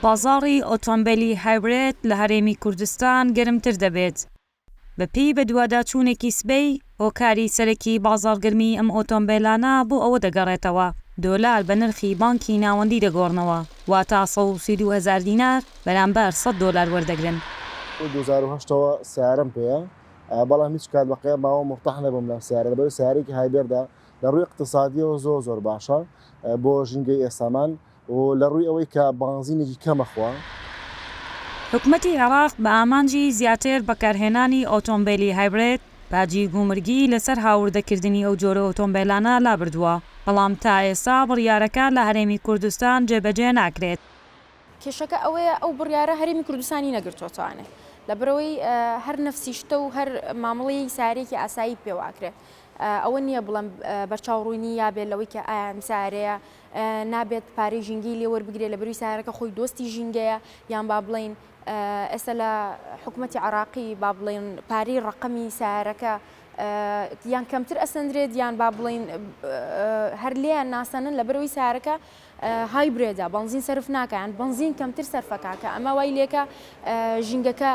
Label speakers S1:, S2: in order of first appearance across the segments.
S1: بازاڕی ئۆتۆمبیلی هایبرید لە هەرێمی کوردستان گەرمتر دەبێت. بەپێی بەدواداچوونێکی سبەی، هۆکاری سەرەکی بازاڕگرمی ئەم ئۆتۆمبیلانە بۆ ئەوە دەگەڕێتەوە دۆلار بە نرخی بانکی ناوەندی دەگۆڕنەوە، واتە 132,000 دینار بەرامبەر 100 دۆلار وەردەگرن.
S2: 2008ەوە سیارەم پێەیە، بەڵام هیچ کات بەقەیە ماوە مفتەح نەبووم لەم سیارە، لەبەر سیارێکی هایبردا لە ڕووی اقتصادیەوە زۆر باشە بۆ ژینگەی ئێسامان و لە ڕووی ئەوەی کە بانزینێکی کەمەخوا.
S1: حکومەتی عێراق بە ئامانجی زیاتر بەکارهێنانی ئۆتۆمبیلی هایبرید باجی گومرگی لەسەر هاوردەکردنی ئەو جۆرە ئۆتۆمبیلانە لابردووە، بەڵام تا ئێستا بڕیارەکە لە هەرێمی کوردستان جێبەجێ ناکرێت.
S3: کێشەکە ئەوەیە ئەو بڕیارە هەرێمی کوردستانی نەگرتووەتوانێ لەبەرەوەی هەر نەفسیشتە و هەر مامەڵەی سارێکی ئاسایی پێواکرێت. ئەوە نییە بڵم بەرچاوڕووینی یابێت لەوەی کە ئایا سارەیە نابێت پارەی ژینگی لێ وەربگرێت لە بەروی سارەکە خۆی دۆستی ژینگەیە، یان با بڵین ئێستا لە حکوومەتی عێراقی با بڵین پارەی ڕقەمی سارەکە یان کەمتر ئەسەندرێت، یان با بڵین هەر لێیان ناسەنن لە بەرەوەی سارەکە هایبرێدا بنزین سەرف ناکەیان، بنزین کەمتر سەرفەکاکە، ئەمە وای لێکە ژینگەکە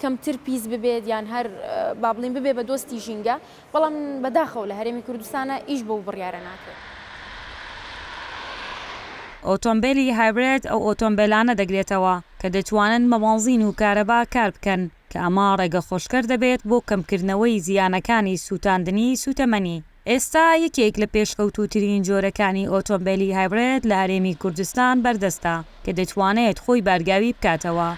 S3: کەمتر پیس ببێت یان هەر با بڵین ببێ بە دۆستی ژینگە، بەڵام بەداخەوە لە هەرێمی کوردستانە ئیش بەو بڕیارە ناکرێت.
S1: ئۆتۆمبیلی هایبرید ئەو ئۆتۆمبیلانە دەگرێتەوە کە دەتوانن بە بنزین و کارەبا کار بکەن، کە ئەمە ڕێگە خۆشکەر دەبێت بۆ کەمکردنەوەی زیانەکانی سوتاندنی سوتەمەنی. ئێستا یەکێک لە پێشکەوتووترین جۆرەکانی ئۆتۆمبیلی هایبرید لە هەرێمی کوردستان بەردەستە کە دەتوانێت خۆی بارگاوی بکاتەوە.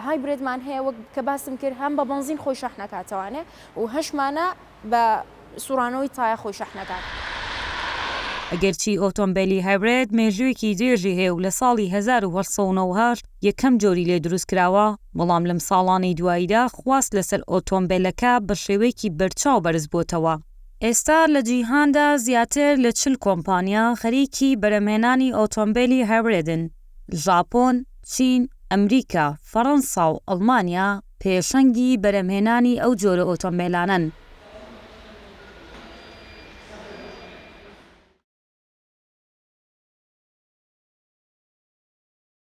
S3: هایبرێدمان هەیە وەک کە باسم کرد هەم بە بنزین خۆی شەح نەکاتەوانێ و هەشمانە بە سوڕانەوەی تایە خۆی شەح نەکات.
S1: ئەگەرچی ئۆتۆمبیلی هایبرید مێژوویەکی درێژی هەیە و لە ساڵی 1970 یەکەم جۆری لێ دروست کراوە، بەڵام لەم ساڵانی دواییدا خواست لەسەر ئۆتۆمبیلەکە بە شێوەیەکی بەرچاو بەرز بۆتەوە. ئێستا لە جیهاندا زیاتر لە 40 کۆمپانیا خەریکی بەرهەمهێنانی ئۆتۆمبیلی هایبریدن. ژاپۆن، چین، ئەمریکا، فەڕەنسا و ئەڵمانیا پێشەنگی بەرهەمهێنانی ئەو جۆرە ئۆتۆمبیلانن.